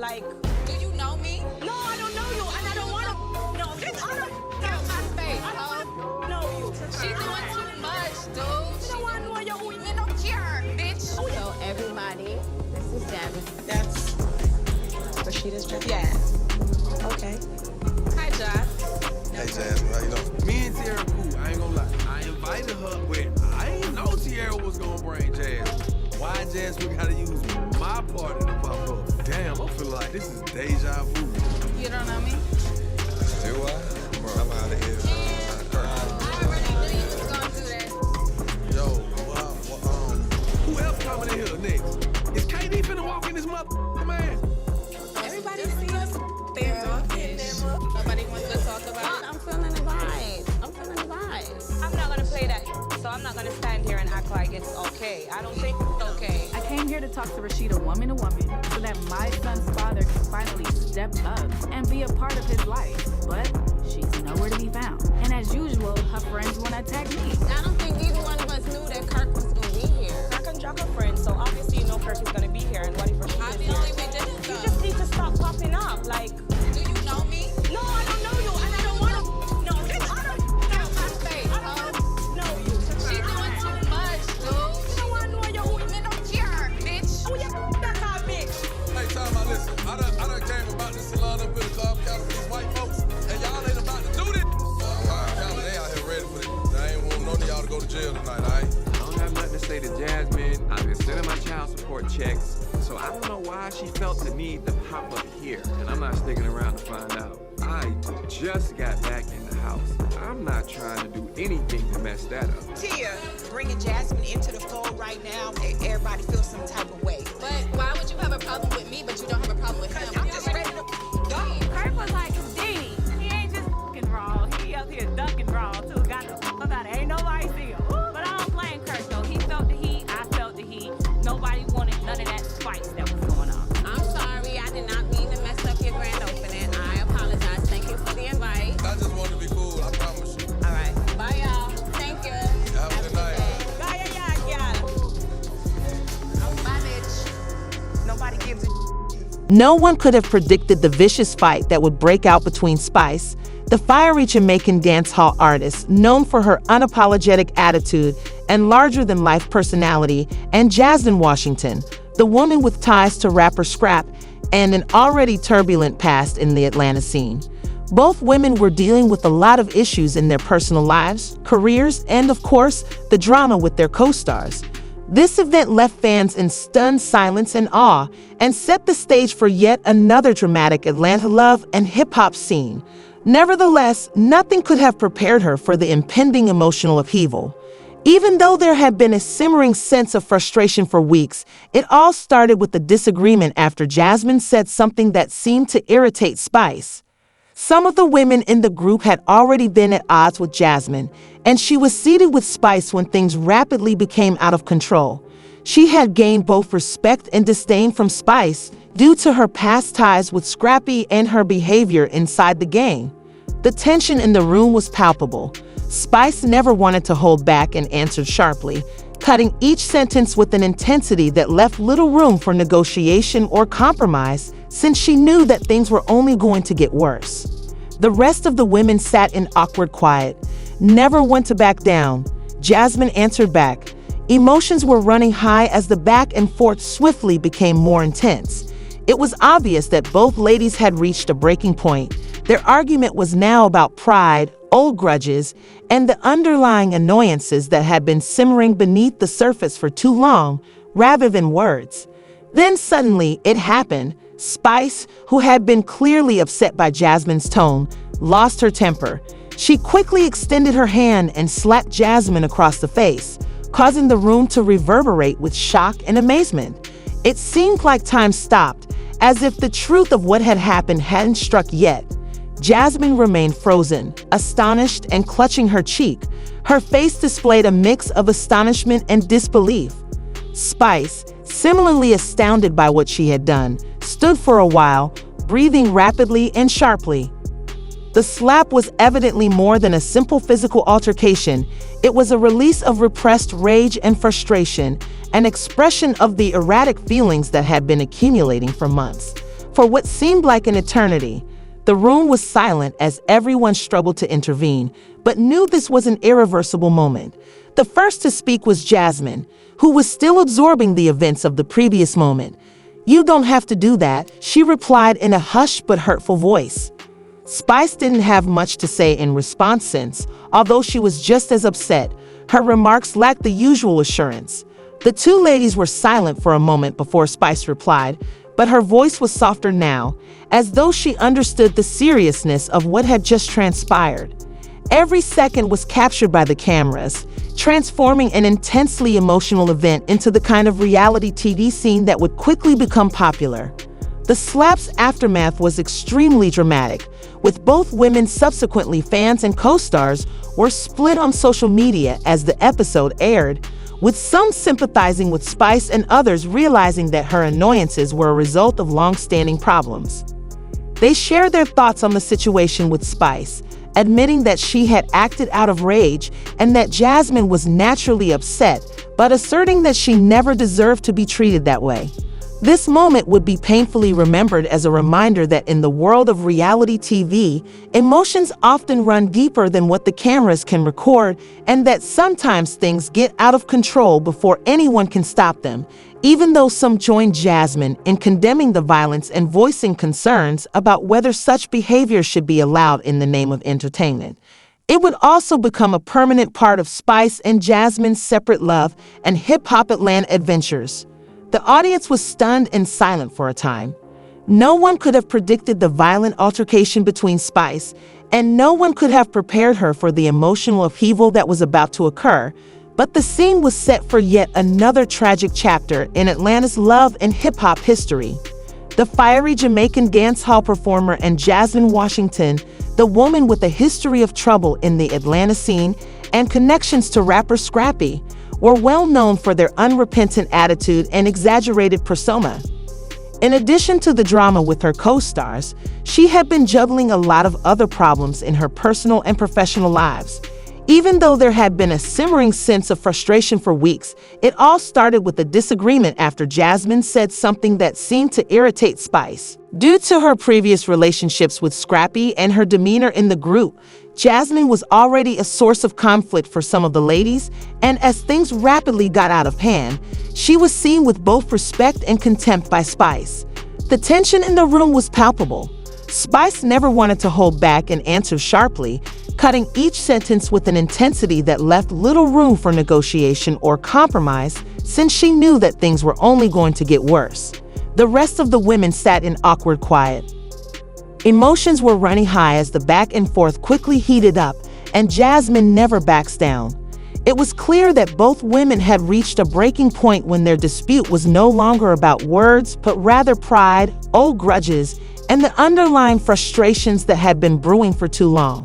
Like, do you know me? no, I don't know you, and I don't want to know you. I don't Get on my face, I ho. don't want to know you. She doing too much, dude. I don't want to know you. You don't care, bitch. So everybody, this is Jasmine. That's Rashida's dress? Yeah. Okay. Hi, Josh. Hey, Jasmine, how you doing? Me and Tierra cool, I ain't gonna lie. I invited her, but I ain't know Tierra was gonna bring Jasmine. Why Jasmine gotta use my party to pop up? Damn, I feel like this is deja vu. You don't know me? Do I? I'm out of here. I already knew you was gonna do that. Yo, who else coming in here next? Is KD finna walk in this man? Everybody see us standoffish. Nobody wants to talk about. I'm feeling the vibe. I'm feeling the vibe. I'm not gonna play that, so I'm not gonna stand here and act like it's okay. I don't think it's okay. I came here to talk to Rashida woman to woman so that my son's father can finally step up and be a part of his life. But she's nowhere to be found. And as usual, her friends want to attack me. I don't think either one of us knew that Kirk was going to be here. Kirk and Jack are friends, so obviously you know Kirk is gonna be here, and what if I'm Rashida's the here? only we didn't You know. just need to stop popping up. Like, Do you know me? no, I don't know you, and I don't want to know you. I don't Get on my face, I ho. don't want to know you. She doing too much, dude. I don't want to know you. You don't care, bitch. Oh, yeah, that's our bitch. Hey, time out, listen. I done came about this salon up in the club counter with these white folks, and y'all ain't about to do this. They out here ready for this. I ain't want none of y'all to go to jail tonight, all right? I don't have nothing to say to Jasmine. I've been sending my child support checks, so I don't know why she felt the need to pop up here, and I'm not sticking around to find out. I just got back in the house. I'm not trying to do anything to mess that up. Tia, bringing Jasmine into the fold right now, everybody feels some type of way. But why would you have a problem with me, but you don't have a problem with him? I'm just ready to go. Kirk was like Houdini. He ain't just fucking raw. He up here ducking raw too. Got the fuck about it. Ain't nobody see him. But I don't blame Kirk though. He felt the heat. I felt the heat. Nobody wanted none of that spice that was going on. I'm sorry. I did not mean to mess up your grand opening. I apologize. Thank you for the invite. I just want to be cool, I promise you. All right. Bye, y'all. Thank you. Have a good night. Yeah. Bye, bitch. Nobody gives a No one could have predicted the vicious fight that would break out between Spice, the fiery Jamaican dancehall artist known for her unapologetic attitude and larger-than-life personality, and Jasmine Washington, the woman with ties to rapper Scrap and an already turbulent past in the Atlanta scene. Both women were dealing with a lot of issues in their personal lives, careers, and of course, the drama with their co-stars. This event left fans in stunned silence and awe and set the stage for yet another dramatic Atlanta love and hip-hop scene. Nevertheless, nothing could have prepared her for the impending emotional upheaval. Even though there had been a simmering sense of frustration for weeks, it all started with a disagreement after Jasmine said something that seemed to irritate Spice. Some of the women in the group had already been at odds with Jasmine, and she was seated with Spice when things rapidly became out of control. She had gained both respect and disdain from Spice due to her past ties with Scrappy and her behavior inside the gang. The tension in the room was palpable. Spice never wanted to hold back and answered sharply, cutting each sentence with an intensity that left little room for negotiation or compromise, since she knew that things were only going to get worse. The rest of the women sat in awkward quiet, never one to back down. Jasmine answered back. Emotions were running high as the back and forth swiftly became more intense. It was obvious that both ladies had reached a breaking point. Their argument was now about pride, old grudges, and the underlying annoyances that had been simmering beneath the surface for too long, rather than words. Then suddenly, it happened. Spice, who had been clearly upset by Jasmine's tone, lost her temper. She quickly extended her hand and slapped Jasmine across the face, causing the room to reverberate with shock and amazement. It seemed like time stopped, as if the truth of what had happened hadn't struck yet. Jasmine remained frozen, astonished and clutching her cheek. Her face displayed a mix of astonishment and disbelief. Spice, similarly astounded by what she had done, stood for a while, breathing rapidly and sharply. The slap was evidently more than a simple physical altercation. It was a release of repressed rage and frustration, an expression of the erratic feelings that had been accumulating for months. For what seemed like an eternity, the room was silent as everyone struggled to intervene, but knew this was an irreversible moment. The first to speak was Jasmine, who was still absorbing the events of the previous moment. "You don't have to do that," she replied in a hushed but hurtful voice. Spice didn't have much to say in response since, although she was just as upset, her remarks lacked the usual assurance. The two ladies were silent for a moment before Spice replied, but her voice was softer now, as though she understood the seriousness of what had just transpired. Every second was captured by the cameras, transforming an intensely emotional event into the kind of reality TV scene that would quickly become popular. The slap's aftermath was extremely dramatic, with both women, subsequently fans and co-stars, were split on social media as the episode aired, with some sympathizing with Spice and others realizing that her annoyances were a result of long-standing problems. They shared their thoughts on the situation with Spice, admitting that she had acted out of rage and that Jasmine was naturally upset, but asserting that she never deserved to be treated that way. This moment would be painfully remembered as a reminder that in the world of reality TV, emotions often run deeper than what the cameras can record, and that sometimes things get out of control before anyone can stop them, even though some joined Jasmine in condemning the violence and voicing concerns about whether such behavior should be allowed in the name of entertainment. It would also become a permanent part of Spice and Jasmine's separate love and hip-hop-land adventures. The audience was stunned and silent for a time. No one could have predicted the violent altercation between Spice, and no one could have prepared her for the emotional upheaval that was about to occur. But the scene was set for yet another tragic chapter in Atlanta's love and hip-hop history. The fiery Jamaican dancehall performer and Jasmine Washington, the woman with a history of trouble in the Atlanta scene and connections to rapper Scrappy, were well known for their unrepentant attitude and exaggerated persona. In addition to the drama with her co-stars, she had been juggling a lot of other problems in her personal and professional lives. Even though there had been a simmering sense of frustration for weeks, it all started with a disagreement after Jasmine said something that seemed to irritate Spice. Due to her previous relationships with Scrappy and her demeanor in the group, Jasmine was already a source of conflict for some of the ladies, and as things rapidly got out of hand, she was seen with both respect and contempt by Spice. The tension in the room was palpable. Spice never wanted to hold back and answered sharply, cutting each sentence with an intensity that left little room for negotiation or compromise, since she knew that things were only going to get worse. The rest of the women sat in awkward quiet. Emotions were running high as the back and forth quickly heated up, and Jasmine never backs down. It was clear that both women had reached a breaking point when their dispute was no longer about words, but rather pride, old grudges, and the underlying frustrations that had been brewing for too long.